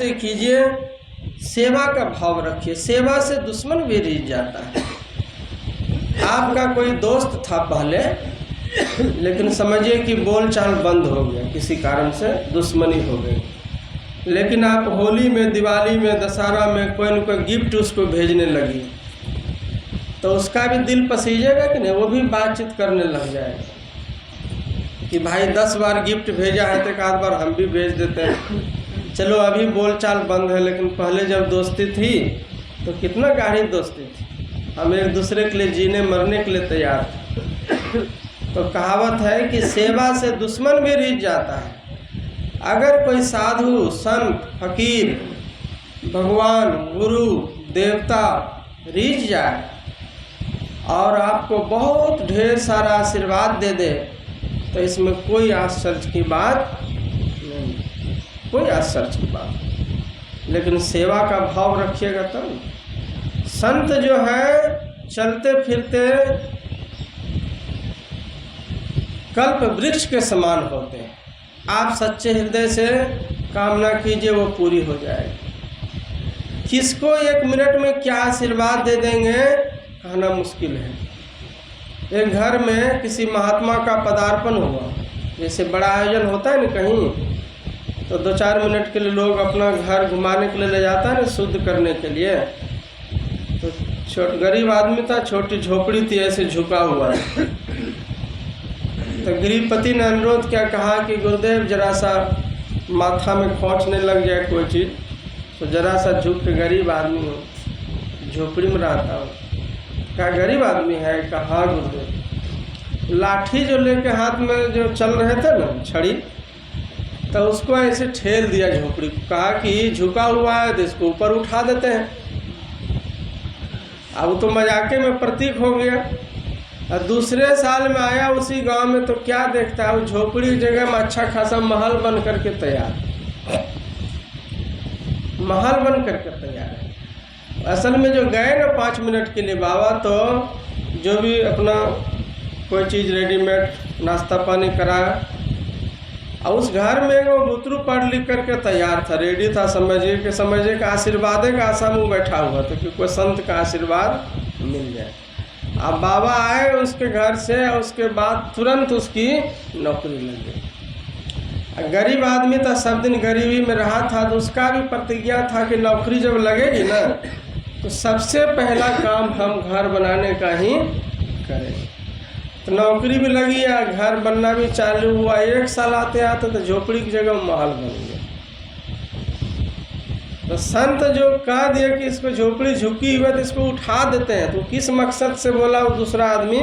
से कीजिए, सेवा का भाव रखिए। सेवा से दुश्मन भी रिझ जाता है। आपका कोई दोस्त था पहले, लेकिन समझिए कि बोलचाल बंद हो गया, किसी कारण से दुश्मनी हो गई, लेकिन आप होली में, दिवाली में, दशहरा में कोई न कोई गिफ्ट उसको भेजने लगी, तो उसका भी दिल पसीजेगा कि नहीं? वो भी बातचीत करने लग जाएगा कि भाई 10 बार गिफ्ट भेजा है तो एक आध बार हम भी भेज देते हैं। चलो अभी बोलचाल बंद है, लेकिन पहले जब दोस्ती थी तो कितना गाढ़ी दोस्ती थी, हम एक दूसरे के लिए जीने मरने के लिए तैयार थे। तो कहावत है कि सेवा से दुश्मन भी रिझ जाता है। अगर कोई साधु, संत, फकीर, भगवान, गुरु, देवता रिझ जाए और आपको बहुत ढेर सारा आशीर्वाद दे दे, तो इसमें कोई आश्चर्य की बात नहीं, कोई आश्चर्य की बात नहीं। लेकिन सेवा का भाव रखिएगा तब। संत जो है चलते फिरते कल्प वृक्ष के समान होते हैं। आप सच्चे हृदय से कामना कीजिए, वो पूरी हो जाएगी। किसको 1 मिनट में क्या आशीर्वाद दे देंगे कहना मुश्किल है। एक घर में किसी महात्मा का पदार्पण हुआ, जैसे बड़ा आयोजन होता है ना कहीं, तो 2-4 मिनट के लिए लोग अपना घर घुमाने के लिए ले जाता है ना, शुद्ध करने के लिए। तो गरीब आदमी था, छोटी झोपड़ी थी, ऐसे झुका हुआ है। तो गृहपति ने अनुरोध क्या कहा कि गुरुदेव जरा सा माथा में खोंचने लग जाए कोई चीज़, तो जरा सा झुक के, गरीब आदमी हो, झोपड़ी में रहता हो। क्या गरीब आदमी है? कहा गुरुदेव। लाठी जो लेके हाथ में जो चल रहे थे ना, छड़ी, तो उसको ऐसे ठेल दिया झोपड़ी को। कहा कि झुका हुआ है तो इसको ऊपर उठा देते हैं। अब तो मजाके में प्रतीक हो गया। और दूसरे साल में आया उसी गांव में, तो क्या देखता है, वो झोपड़ी की जगह में अच्छा खासा महल बन करके तैयार, महल बन करके तैयार है। असल में जो गए ना 5 मिनट के लिए बाबा, तो जो भी अपना कोई चीज़ रेडीमेड नाश्ता पानी कराया, और उस घर में वो बुतरू पढ़ लिख करके तैयार था, रेडी था, समझिए कि आशीर्वाद का आशा में बैठा हुआ था कि कोई संत का आशीर्वाद मिल जाए। अब बाबा आए उसके घर से, और उसके बाद तुरंत उसकी नौकरी लग गई। गरीब आदमी था, सब दिन गरीबी में रहा था, तो उसका भी प्रतिज्ञा था कि नौकरी जब लगेगी ना, तो सबसे पहला काम हम घर बनाने का ही करेंगे। तो नौकरी भी लगी है, घर बनना भी चालू हुआ। 1 साल आते आते तो झोपड़ी की जगह महल बन गया। तो संत जो कह दिया कि इसको झोपड़ी झुकी हुई है तो इसको उठा देते हैं, तो किस मकसद से बोला वो दूसरा आदमी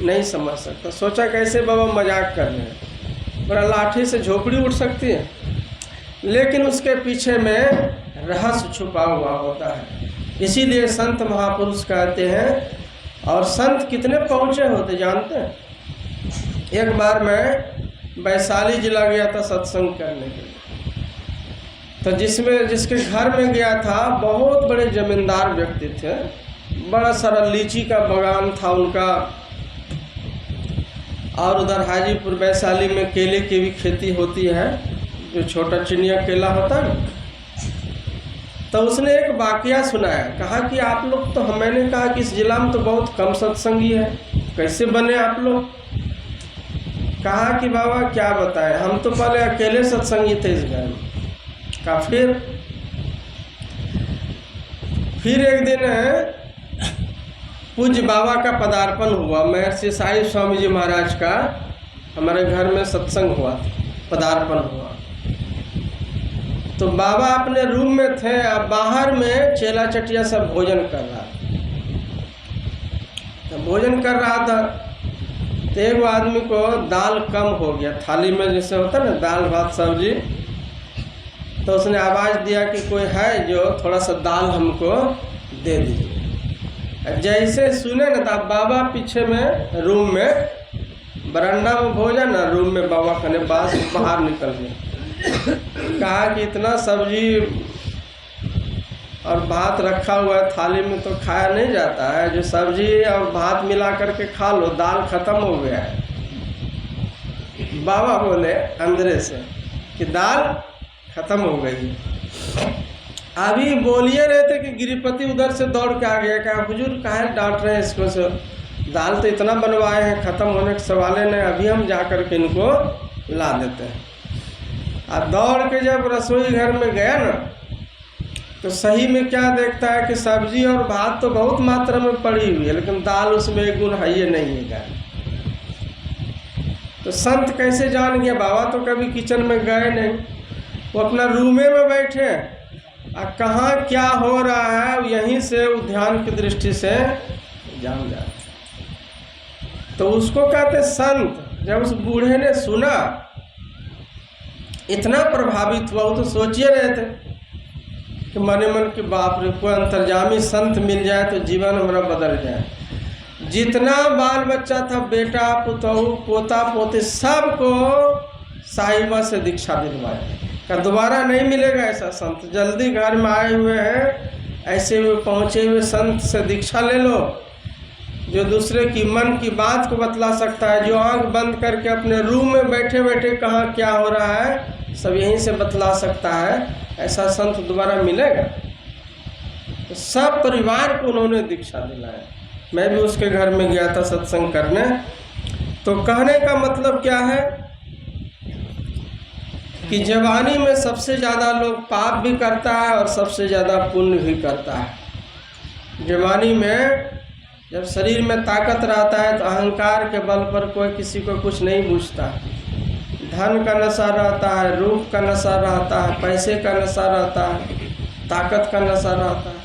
नहीं समझ सकता। सोचा कैसे बाबा मजाक कर रहे हैं, बड़ा लाठी से झोपड़ी उठ सकती है। लेकिन उसके पीछे में रहस्य छुपा हुआ होता है। इसीलिए संत महापुरुष कहते हैं। और संत कितने पहुँचे होते जानते हैं? एक बार मैं वैशाली जिला गया था सत्संग करने के लिए, तो जिसके घर में गया था, बहुत बड़े जमींदार व्यक्ति थे, बड़ा सारा लीची का बागान था उनका, और उधर हाजीपुर वैशाली में केले की भी खेती होती है, जो छोटा चिनिया केला होता है। तो उसने एक वाकया सुनाया, कहा कि आप लोग तो, मैंने कहा कि इस जिला में तो बहुत कम सत्संगी है, कैसे बने आप लोग? कहा कि बाबा क्या बताएं, हम तो पहले अकेले सत्संगी थे इस घर में। का फिर एक दिन पूज्य बाबा का पदार्पण हुआ। महर्षि साई स्वामी जी महाराज का हमारे घर में सत्संग हुआ, पदार्पण हुआ। तो बाबा अपने रूम में थे, अब बाहर में चेला चटिया सब भोजन कर रहा था। तो एक आदमी को दाल कम हो गया थाली में, जैसे होता ना दाल भात सब्जी, तो उसने आवाज़ दिया कि कोई है जो थोड़ा सा दाल हमको दे दीजिए। जैसे सुने ना, तो बाबा पीछे में रूम में, बरामदा में भोजन, रूम में बाबा खाने बाहर निकल गए। कहा कि इतना सब्जी और भात रखा हुआ है थाली में तो खाया नहीं जाता है, जो सब्जी और भात मिला करके खा लो, दाल खत्म हो गया है। बाबा बोले अंदर से कि दाल खत्म हो गई। अभी बोलिए रहे थे कि गिरिपति उधर से दौड़ के आ गया, कहा हुजूर काहे डांट रहे हैं इसको, से दाल तो इतना बनवाए हैं, ख़त्म होने के सवाल नहीं, अभी हम जा कर के इनको ला देते हैं। और दौड़ के जब रसोई घर में गया ना, तो सही में क्या देखता है कि सब्जी और भात तो बहुत मात्रा में पड़ी हुई है, लेकिन दाल उसमें एक गुण है ये नहीं है। तो संत कैसे जान गया? बाबा तो कभी किचन में गए नहीं, वो अपना रूमे में बैठे और कहाँ क्या हो रहा है यहीं से ध्यान की दृष्टि से जान जाते। तो उसको कहते संत। जब उस बूढ़े ने सुना इतना प्रभावित हुआ, वो तो सोचिए रहे थे कि मने मन की बाप रे, कोई अंतर्जामी संत मिल जाए तो जीवन हमारा बदल जाए। जितना बाल बच्चा था, बेटा पुतहू पोता पोते, सबको साहिबा से दीक्षा दिलवाए। का दोबारा नहीं मिलेगा ऐसा संत, जल्दी घर में आए हुए हैं, ऐसे हुए पहुँचे हुए संत से दीक्षा ले लो, जो दूसरे की मन की बात को बतला सकता है, जो आंख बंद करके अपने रूम में बैठे बैठे कहाँ क्या हो रहा है सब यहीं से बतला सकता है। ऐसा संत दोबारा मिलेगा? तो सब परिवार को उन्होंने दीक्षा दिलाया। मैं भी उसके घर में गया था सत्संग करने। तो कहने का मतलब क्या है कि जवानी में सबसे ज़्यादा लोग पाप भी करता है और सबसे ज़्यादा पुण्य भी करता है। जवानी में जब शरीर में ताकत रहता है तो अहंकार के बल पर कोई किसी को कुछ नहीं पूछता। धन का नशा रहता है, रूप का नशा रहता है, पैसे का नशा रहता है, ताकत का नशा रहता है।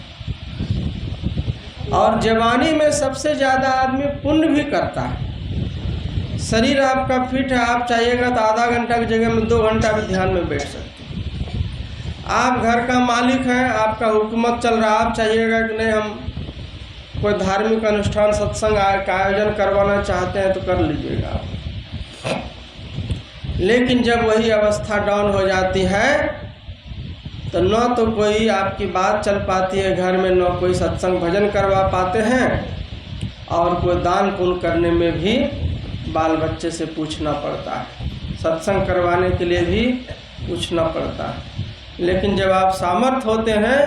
और जवानी में सबसे ज़्यादा आदमी पुण्य भी करता है। शरीर आपका फिट है, आप चाहिएगा तो आधा घंटा की जगह में 2 घंटा भी ध्यान में बैठ सकते हैं। आप घर का मालिक हैं, आपका हुकूमत चल रहा, आप चाहिएगा कि नहीं हम कोई धार्मिक अनुष्ठान सत्संग का आयोजन करवाना चाहते हैं तो कर लीजिएगा आप। लेकिन जब वही अवस्था डाउन हो जाती है तो न तो कोई आपकी बात चल पाती है घर में, न कोई सत्संग भजन करवा पाते हैं, और कोई दान पुण्य करने में भी बाल बच्चे से पूछना पड़ता है, सत्संग करवाने के लिए भी पूछना पड़ता है। लेकिन जब आप सामर्थ होते हैं,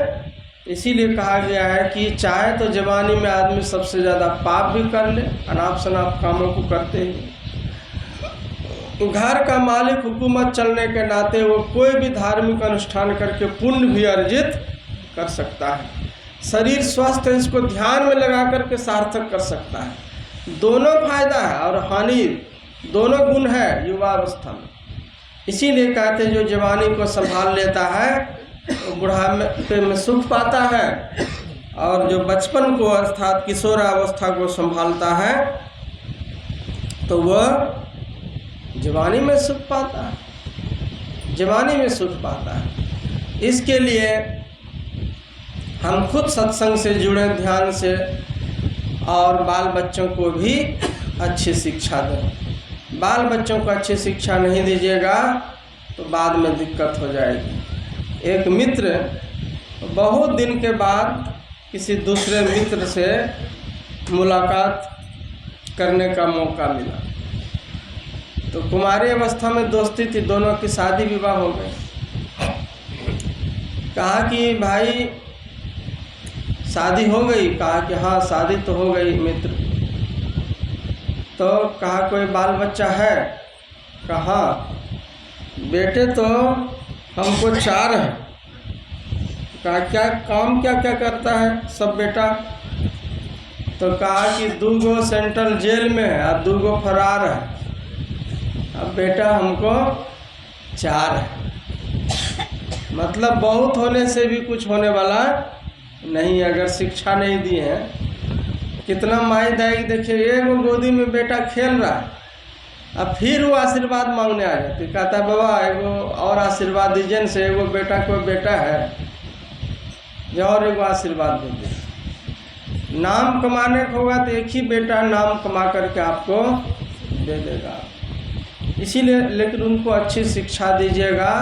इसीलिए कहा गया है कि चाहे तो जवानी में आदमी सबसे ज़्यादा पाप भी कर ले, अनाप शनाप कामों को करते ही, घर का मालिक हुकूमत चलने के नाते वो कोई भी धार्मिक अनुष्ठान करके पुण्य भी अर्जित कर सकता है। शरीर स्वस्थ है, इसको ध्यान में लगा करके सार्थक कर सकता है। दोनों फायदा है और हानि, दोनों गुण है युवावस्था में। इसीलिए कहते हैं जो जवानी को संभाल लेता है वो बुढ़ापे में सुख पाता है, और जो बचपन को अर्थात किशोरावस्था को संभालता है तो वह जवानी में सुख पाता है, जवानी में सुख पाता है। इसके लिए हम खुद सत्संग से जुड़े ध्यान से, और बाल बच्चों को भी अच्छी शिक्षा दें। बाल बच्चों को अच्छी शिक्षा नहीं दीजिएगा तो बाद में दिक्कत हो जाएगी। एक मित्र बहुत दिन के बाद किसी दूसरे मित्र से मुलाकात करने का मौका मिला। तो कुमारी अवस्था में दोस्ती थी, दोनों की शादी विवाह हो गई। कहा कि भाई शादी हो गई? कहा कि हाँ शादी तो हो गई मित्र। तो कहा कोई बाल बच्चा है? कहा बेटे तो हमको 4 हैं। कहा क्या काम क्या क्या करता है सब बेटा? तो कहा कि 2 सेंट्रल जेल में है और 2 फरार है। अब बेटा हमको 4 है। मतलब बहुत होने से भी कुछ होने वाला नहीं, अगर शिक्षा नहीं दी है। कितना माई दाई देखिए, एक गोदी में बेटा खेल रहा है, अब फिर वो आशीर्वाद मांगने आ जाती, कहता बाबा एगो और आशीर्वाद दीजिए न, से एगो बेटा कोई बेटा है जो और एगो आशीर्वाद दे दे। नाम कमाने को होगा तो एक ही बेटा नाम कमा करके आपको दे देगा। इसीलिए लेकिन उनको अच्छी शिक्षा दीजिएगा,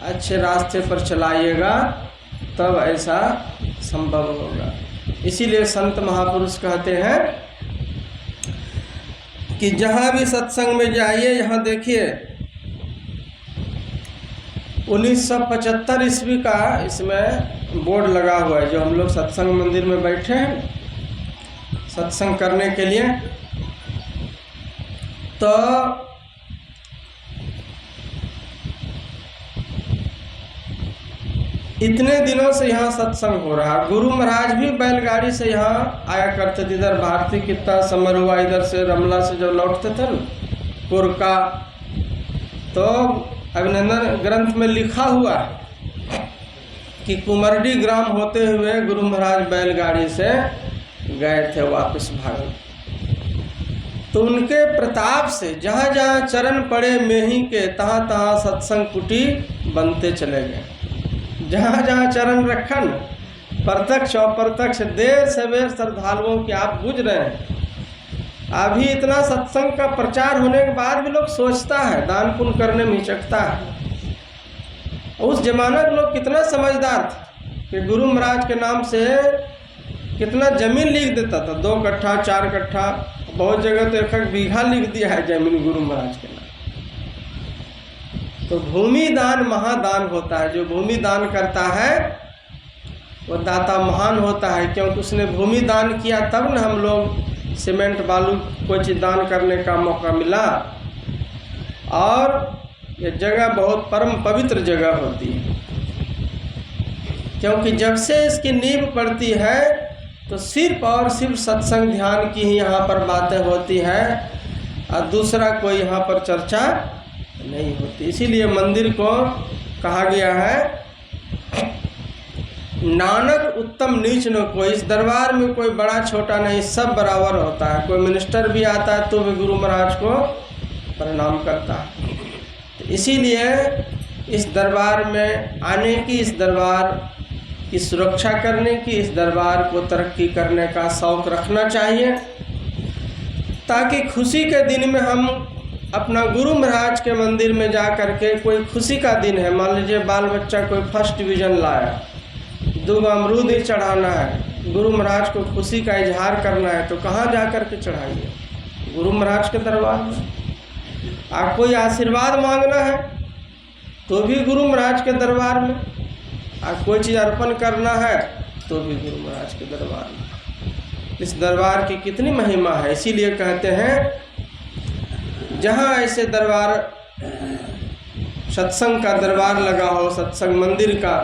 अच्छे रास्ते पर चलाइएगा, तब ऐसा संभव होगा। इसीलिए संत महापुरुष कहते हैं कि जहाँ भी सत्संग में जाइए, यहाँ देखिए 1975 ईस्वी का इसमें बोर्ड लगा हुआ है। जो हम लोग सत्संग मंदिर में बैठे हैं सत्संग करने के लिए, तो इतने दिनों से यहाँ सत्संग हो रहा। गुरु महाराज भी बैलगाड़ी से यहाँ आया करते थे। इधर भारती कितना समर हुआ, इधर से रमला से जब लौटते थे ना पुरका, तो अभिनंदन ग्रंथ में लिखा हुआ है कि कुमरडी ग्राम होते हुए गुरु महाराज बैलगाड़ी से गए थे वापस भागल। तो उनके प्रताप से जहाँ जहाँ चरण पड़े मेही के, तहाँ तहाँ सत्संग कुटी बनते चले गए। जहाँ जहाँ चरण रखन, प्रत्यक्ष अप्रत्यक्ष देर सवेर श्रद्धालुओं की आप बुझ रहे हैं। अभी इतना सत्संग का प्रचार होने के बाद भी लोग सोचता है, दान पुण्य करने में हिचकता है। उस जमाना के लोग कितना समझदार थे कि गुरु महाराज के नाम से कितना जमीन लिख देता था, 2 कट्ठा 4 कट्ठा, बहुत जगह तो 1 बीघा लिख दिया है जमीन गुरु महाराज के नाम। तो भूमि दान महादान होता है। जो भूमि दान करता है वो दाता महान होता है, क्योंकि उसने भूमि दान किया तब न हम लोग सीमेंट बालू कोई चीज़ दान करने का मौका मिला। और ये जगह बहुत परम पवित्र जगह होती है, क्योंकि जब से इसकी नींव पड़ती है तो सिर्फ और सिर्फ सत्संग ध्यान की ही यहाँ पर बातें होती हैं और दूसरा कोई यहाँ पर चर्चा नहीं होती। इसीलिए मंदिर को कहा गया है नानक उत्तम नीच न कोई। इस दरबार में कोई बड़ा छोटा नहीं, सब बराबर होता है। कोई मिनिस्टर भी आता है तो भी गुरु महाराज को प्रणाम करता है। तो इसीलिए इस दरबार में आने की, इस दरबार की सुरक्षा करने की, इस दरबार को तरक्की करने का शौक़ रखना चाहिए, ताकि खुशी के दिन में हम अपना गुरु महाराज के मंदिर में जा कर के, कोई खुशी का दिन है, मान लीजिए बाल बच्चा कोई फर्स्ट डिवीज़न लाया, 2 अमरूद ही चढ़ाना है, गुरु महाराज को खुशी का इजहार करना है, तो कहाँ जा कर के चढ़ाइए? गुरु महाराज के दरबार में। आप कोई आशीर्वाद मांगना है तो भी गुरु महाराज के दरबार में, आप कोई चीज़ अर्पण करना है तो भी गुरु महाराज के दरबार में। इस दरबार की कितनी महिमा है। इसीलिए कहते हैं जहाँ ऐसे दरबार, सत्संग का दरबार लगा हो, सत्संग मंदिर का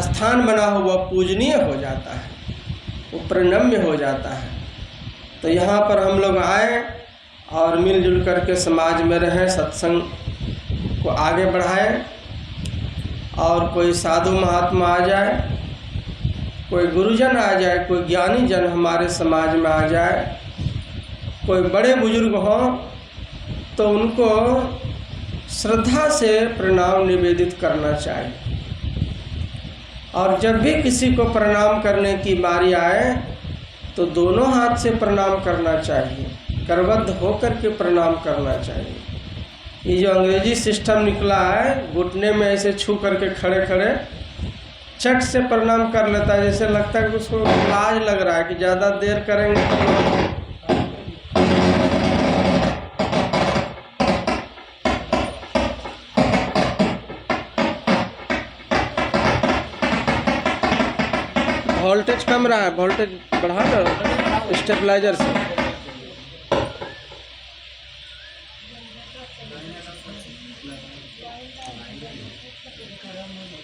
स्थान बना हो, वह पूजनीय हो जाता है, वो प्रणम्य हो जाता है। तो यहाँ पर हम लोग आए और मिलजुल करके समाज में रहें, सत्संग को आगे बढ़ाएं। और कोई साधु महात्मा आ जाए, कोई गुरुजन आ जाए, कोई ज्ञानी जन हमारे समाज में आ जाए, कोई बड़े बुजुर्ग हों, तो उनको श्रद्धा से प्रणाम निवेदित करना चाहिए। और जब भी किसी को प्रणाम करने की बारी आए तो दोनों हाथ से प्रणाम करना चाहिए, करबद्ध होकर के प्रणाम करना चाहिए। ये जो अंग्रेजी सिस्टम निकला है, घुटने में ऐसे छू करके खड़े खड़े चट से प्रणाम कर लेता है, जैसे लगता है कि उसको लाज लग रहा है कि ज़्यादा देर करेंगे तो वोल्टेज कम रहा है, वोल्टेज बढ़ा दो स्टेबलाइजर से।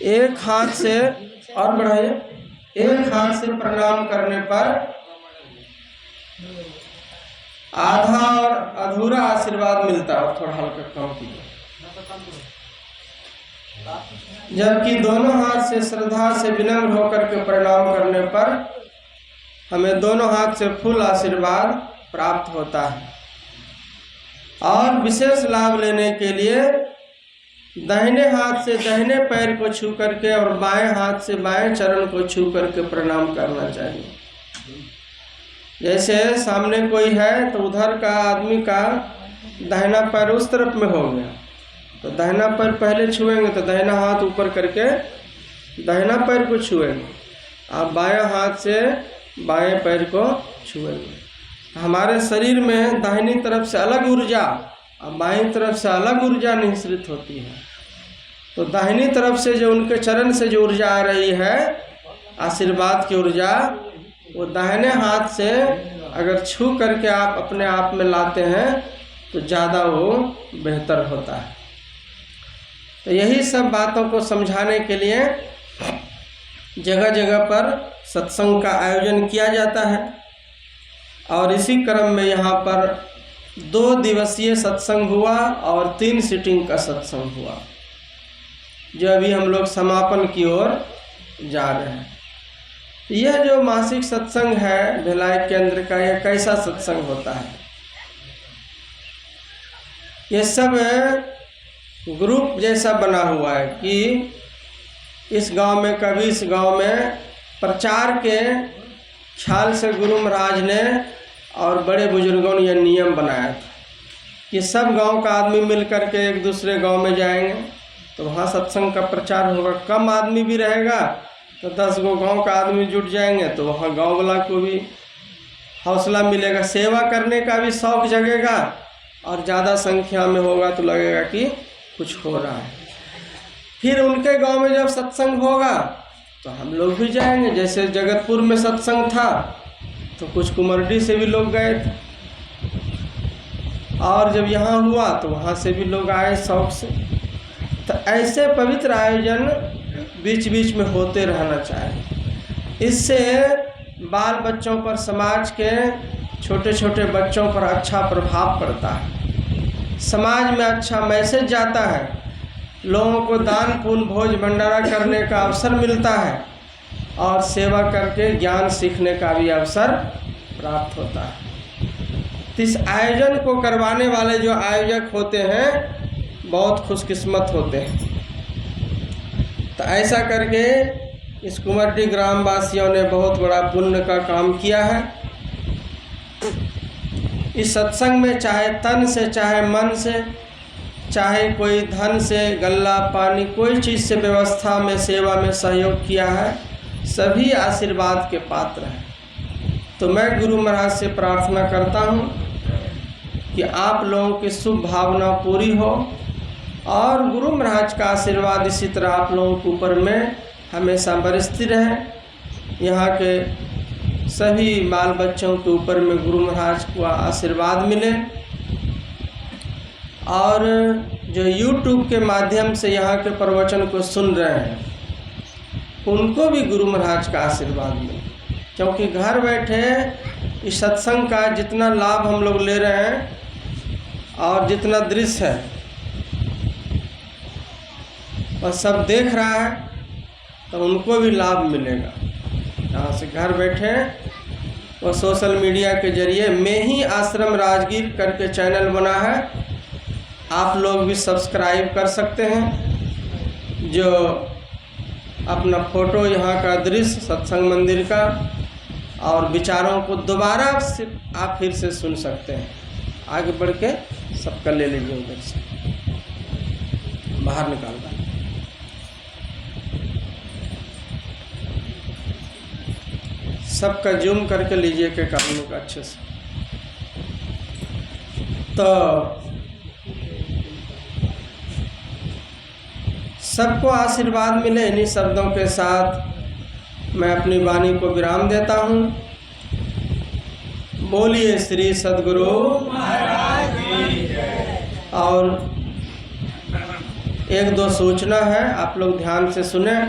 एक हाथ से और बढ़ाइए, एक हाथ से प्रणाम करने पर आधा और अधूरा आशीर्वाद मिलता है, थोड़ा हल्का कम कीजिए। जबकि दोनों हाथ से श्रद्धा से विनम्र होकर के प्रणाम करने पर हमें दोनों हाथ से फुल आशीर्वाद प्राप्त होता है। और विशेष लाभ लेने के लिए दाहिने हाथ से दाहिने पैर को छू करके और बाएं हाथ से बाएं चरण को छू करके प्रणाम करना चाहिए। जैसे सामने कोई है तो उधर का आदमी का दाहिना पैर उस तरफ में हो गया, तो दाहिना पैर पहले छुएंगे तो दाहिना हाथ ऊपर करके दाहिना पैर को छुएंगे, आप बाएं हाथ से बाएं पैर को छुएंगे। हमारे शरीर में दाहिनी तरफ से अलग ऊर्जा और बाईं तरफ से अलग ऊर्जा निःसृत होती है। तो दाहिनी तरफ से जो उनके चरण से जो ऊर्जा आ रही है, आशीर्वाद की ऊर्जा, वो दाहिने हाथ से अगर छू करके आप अपने आप में लाते हैं तो ज़्यादा वो बेहतर होता है। तो यही सब बातों को समझाने के लिए जगह जगह पर सत्संग का आयोजन किया जाता है। और इसी क्रम में यहाँ पर 2 दिवसीय सत्संग हुआ और 3 सीटिंग का सत्संग हुआ, जो अभी हम लोग समापन की ओर जा रहे हैं। यह जो मासिक सत्संग है भिलाई केंद्र का, यह कैसा सत्संग होता है? ये सब ग्रुप जैसा बना हुआ है कि इस गांव में कभी इस गांव में प्रचार के ख्याल से गुरु महाराज ने और बड़े बुजुर्गों ने यह नियम बनाया था कि सब गांव का आदमी मिल कर के एक दूसरे गांव में जाएंगे तो वहाँ सत्संग का प्रचार होगा। कम आदमी भी रहेगा तो 10 गो गांव का आदमी जुट जाएंगे तो वहाँ गांव वाला को भी हौसला मिलेगा, सेवा करने का भी शौक जगेगा, और ज़्यादा संख्या में होगा तो लगेगा कि कुछ हो रहा है। फिर उनके गांव में जब सत्संग होगा तो हम लोग भी जाएंगे। जैसे जगतपुर में सत्संग था तो कुछ कुमरडी से भी लोग गए थे, और जब यहाँ हुआ तो वहाँ से भी लोग आए शौक से। तो ऐसे पवित्र आयोजन बीच बीच में होते रहना चाहिए। इससे बाल बच्चों पर, समाज के छोटे छोटे बच्चों पर अच्छा प्रभाव पड़ता है, समाज में अच्छा मैसेज जाता है, लोगों को दान पुण्य भोज भंडारा करने का अवसर मिलता है, और सेवा करके ज्ञान सीखने का भी अवसर प्राप्त होता है। इस आयोजन को करवाने वाले जो आयोजक होते हैं बहुत खुशकिस्मत होते हैं। तो ऐसा करके इस कुमरडी ग्राम वासियों ने बहुत बड़ा पुण्य का काम किया है। इस सत्संग में चाहे तन से, चाहे मन से, चाहे कोई धन से, गल्ला पानी, कोई चीज़ से व्यवस्था में, सेवा में सहयोग किया है, सभी आशीर्वाद के पात्र हैं। तो मैं गुरु महाराज से प्रार्थना करता हूँ कि आप लोगों की शुभ भावना पूरी हो, और गुरु महाराज का आशीर्वाद इसी तरह आप लोगों के ऊपर में हमेशा बरसती रहे। यहाँ के सभी बाल बच्चों के ऊपर में गुरु महाराज का आशीर्वाद मिले, और जो YouTube के माध्यम से यहाँ के प्रवचन को सुन रहे हैं उनको भी गुरु महाराज का आशीर्वाद मिले, क्योंकि घर बैठे इस सत्संग का जितना लाभ हम लोग ले रहे हैं और जितना दृश्य है और सब देख रहा है, तो उनको भी लाभ मिलेगा। यहाँ से घर बैठे और सोशल मीडिया के जरिए मैं ही आश्रम राजगीर करके चैनल बना है, आप लोग भी सब्सक्राइब कर सकते हैं। जो अपना फ़ोटो, यहाँ का दृश्य सत्संग मंदिर का और विचारों को दोबारा आप फिर से सुन सकते हैं। आगे बढ़ के सबका ले लीजिए, उधर से बाहर निकाल दें। सबका जूम करके लीजिए के काम का अच्छे से। तो सबको आशीर्वाद मिले। इन्हीं शब्दों के साथ मैं अपनी वाणी को विराम देता हूँ। बोलिए श्री सद्गुरु महाराज की जय। और 1-2 सूचना है, आप लोग ध्यान से सुने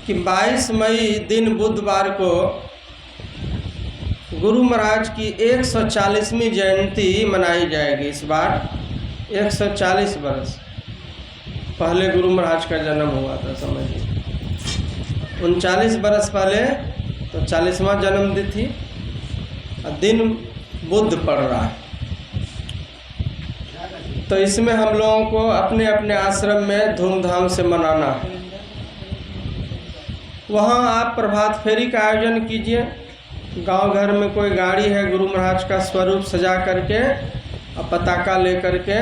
कि 22 मई दिन बुधवार को गुरु महाराज की 140वीं जयंती मनाई जाएगी। इस बार 140 वर्ष पहले गुरु महाराज का जन्म हुआ था, समझिए 39 वर्ष पहले तो 40वां जन्मदिन थी, दिन बुध पड़ रहा है। तो इसमें हम लोगों को अपने अपने आश्रम में धूमधाम से मनाना है। वहाँ आप प्रभात फेरी का आयोजन कीजिए। गांव घर में कोई गाड़ी है, गुरु महाराज का स्वरूप सजा करके और पताका लेकर के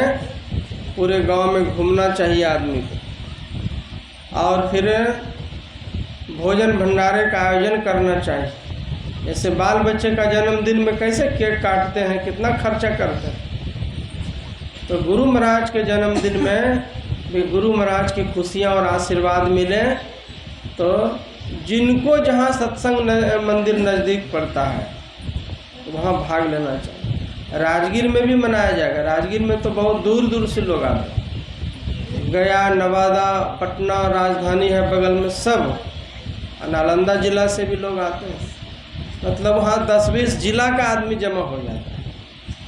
पूरे गांव में घूमना चाहिए आदमी को। और फिर भोजन भंडारे का आयोजन करना चाहिए। जैसे बाल बच्चे का जन्मदिन में कैसे केक काटते हैं, कितना खर्चा करते हैं, तो गुरु महाराज के जन्मदिन में भी गुरु महाराज की खुशियाँ और आशीर्वाद मिले, तो जिनको जहाँ सत्संग मंदिर नज़दीक पड़ता है वहाँ भाग लेना चाहिए। राजगीर में भी मनाया जाएगा। राजगीर में तो बहुत दूर दूर से लोग आते हैं। गया, नवादा, पटना राजधानी है बगल में, सब नालंदा जिला से भी लोग आते हैं। मतलब वहाँ 10-20 जिला का आदमी जमा हो जाता है,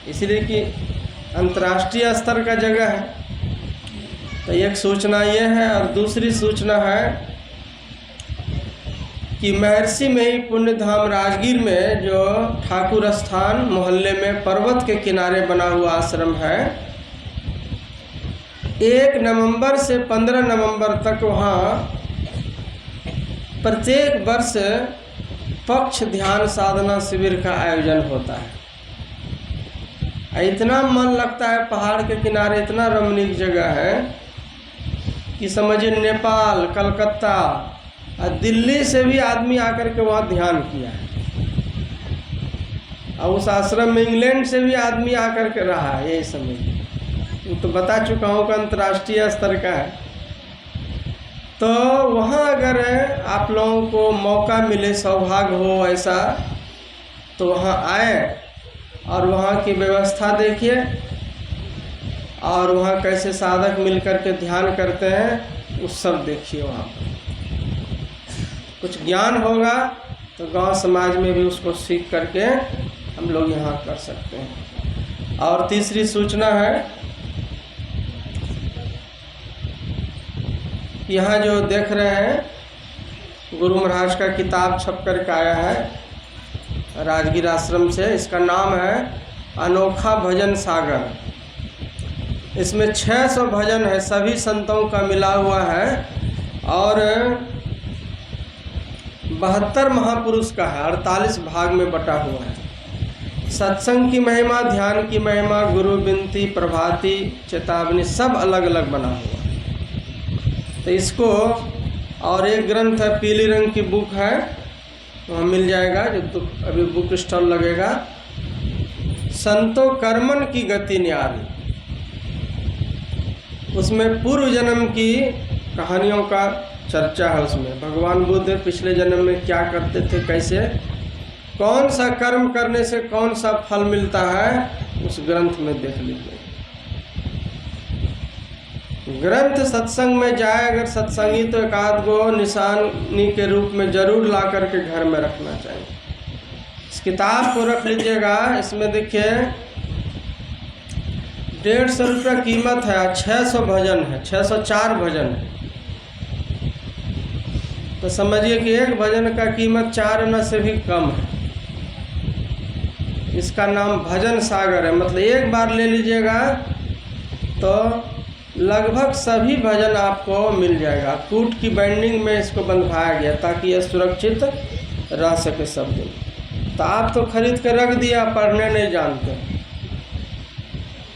इसलिए कि अंतर्राष्ट्रीय स्तर का जगह है। तो एक सूचना ये है, और दूसरी सूचना है कि महर्षि में ही पुण्य धाम राजगीर में जो ठाकुर स्थान मोहल्ले में पर्वत के किनारे बना हुआ आश्रम है, 1 नवंबर से 15 नवंबर तक वहाँ प्रत्येक वर्ष पक्ष ध्यान साधना शिविर का आयोजन होता है। इतना मन लगता है, पहाड़ के किनारे इतना रमणीक जगह है कि समझिए नेपाल, कलकत्ता और दिल्ली से भी आदमी आकर के वहाँ ध्यान किया है। और उस आश्रम में इंग्लैंड से भी आदमी आकर के रहा है, यही समझिए। तो बता चुका हूँ कि अंतर्राष्ट्रीय स्तर का है। तो वहाँ अगर आप लोगों को मौका मिले, सौभाग्य हो ऐसा, तो वहाँ आए और वहाँ की व्यवस्था देखिए, और वहाँ कैसे साधक मिलकर के ध्यान करते हैं, उस सब देखिए। वहाँ पर कुछ ज्ञान होगा तो गांव समाज में भी उसको सीख करके हम लोग यहाँ कर सकते हैं। और तीसरी सूचना है, यहाँ जो देख रहे हैं गुरु महाराज का किताब छप कर के आया है राजगीर आश्रम से। इसका नाम है अनोखा भजन सागर। इसमें 600 भजन है, सभी संतों का मिला हुआ है, और 72 महापुरुष का है, 48 भाग में बटा हुआ है। सत्संग की महिमा, ध्यान की महिमा, गुरु विनती, प्रभाती, चेतावनी, सब अलग अलग बना हुआ है। तो इसको, और एक ग्रंथ है, पीली रंग की बुक है, वहाँ मिल जाएगा, जो तो अभी बुक स्टॉल लगेगा, संतो कर्मन की गति न्यारी। उसमें पूर्व जन्म की कहानियों का चर्चा है। उसमें भगवान बुद्ध पिछले जन्म में क्या करते थे, कैसे, कौन सा कर्म करने से कौन सा फल मिलता है, उस ग्रंथ में देख लीजिए। ग्रंथ सत्संग में जाए अगर सत्संगी, तो एक आध गो निशानी के रूप में जरूर ला करके घर में रखना चाहिए। इस किताब को रख लीजिएगा। इसमें देखिए 150 रुपये कीमत है, 600 भजन है, 604 भजन है। तो समझिए कि एक भजन का कीमत 4 आना से भी कम है। इसका नाम भजन सागर है। मतलब एक बार ले लीजिएगा तो लगभग सभी भजन आपको मिल जाएगा। कूट की बाइंडिंग में इसको बंधवाया गया ताकि यह सुरक्षित रह सके सब दिन। तो आप तो खरीद कर रख दिया, पढ़ने नहीं जानते,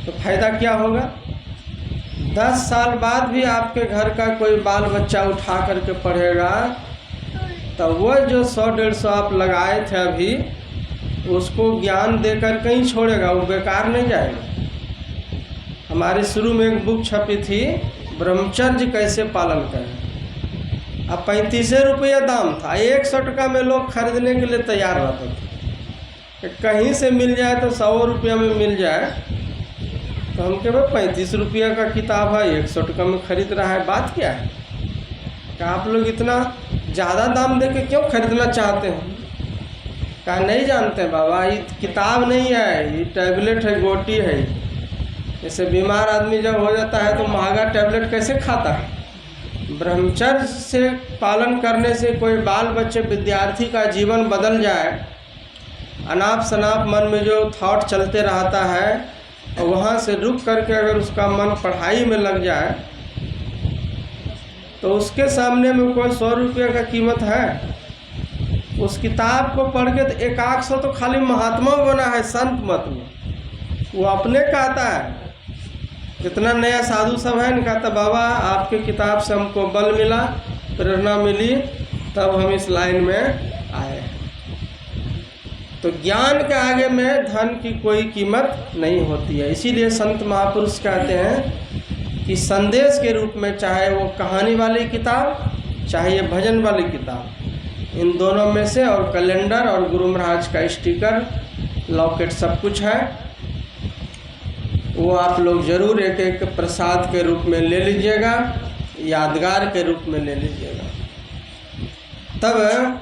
तो फायदा क्या होगा? 10 साल बाद भी आपके घर का कोई बाल बच्चा उठा करके पढ़ेगा, तो वो जो 100-150 आप लगाए थे अभी, उसको ज्ञान देकर कहीं छोड़ेगा, वो बेकार नहीं जाएगा। हमारे शुरू में एक बुक छपी थी, ब्रह्मचर्य कैसे पालन करें। अब 35 रुपया दाम था, 100 टका में लोग खरीदने के लिए तैयार रहते थे। कहीं से मिल जाए तो 100 रुपया में मिल जाए, तो हम कहे भाई 35 रुपया का किताब है, 100 टका में खरीद रहा है, बात क्या है? क्या आप लोग इतना ज़्यादा दाम दे के क्यों खरीदना चाहते हैं? क्या नहीं जानते बाबा, ये किताब नहीं है, ये टैबलेट है, गोटी है। जैसे बीमार आदमी जब हो जाता है तो महंगा टैबलेट कैसे खाता है? ब्रह्मचर्य से पालन करने से कोई बाल बच्चे विद्यार्थी का जीवन बदल जाए, अनाप शनाप मन में जो थॉट चलते रहता है, और वहाँ से रुक करके अगर उसका मन पढ़ाई में लग जाए, तो उसके सामने में कोई 100 रुपये का कीमत है? उस किताब को पढ़ के तो 100 तो खाली महात्मा बना है संत मत में, वो अपने कहता है। जितना नया साधु सब है इनका, तो बाबा आपके किताब से हमको बल मिला, प्रेरणा मिली, तब हम इस लाइन में आए। तो ज्ञान के आगे में धन की कोई कीमत नहीं होती है। इसीलिए संत महापुरुष कहते हैं कि संदेश के रूप में, चाहे वो कहानी वाली किताब, चाहे ये भजन वाली किताब, इन दोनों में से, और कैलेंडर और गुरु महाराज का स्टिकर, लॉकेट, सब कुछ है, वो आप लोग जरूर एक एक प्रसाद के रूप में ले लीजिएगा, यादगार के रूप में ले लीजिएगा। तब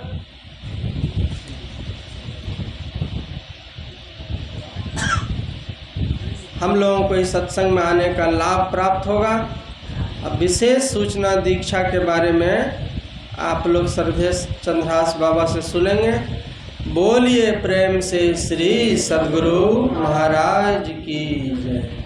हम लोगों को इस सत्संग में आने का लाभ प्राप्त होगा। अब विशेष सूचना दीक्षा के बारे में आप लोग सर्वेश चंद्रहास बाबा से सुनेंगे। बोलिए प्रेम से श्री सद्गुरु महाराज की जय।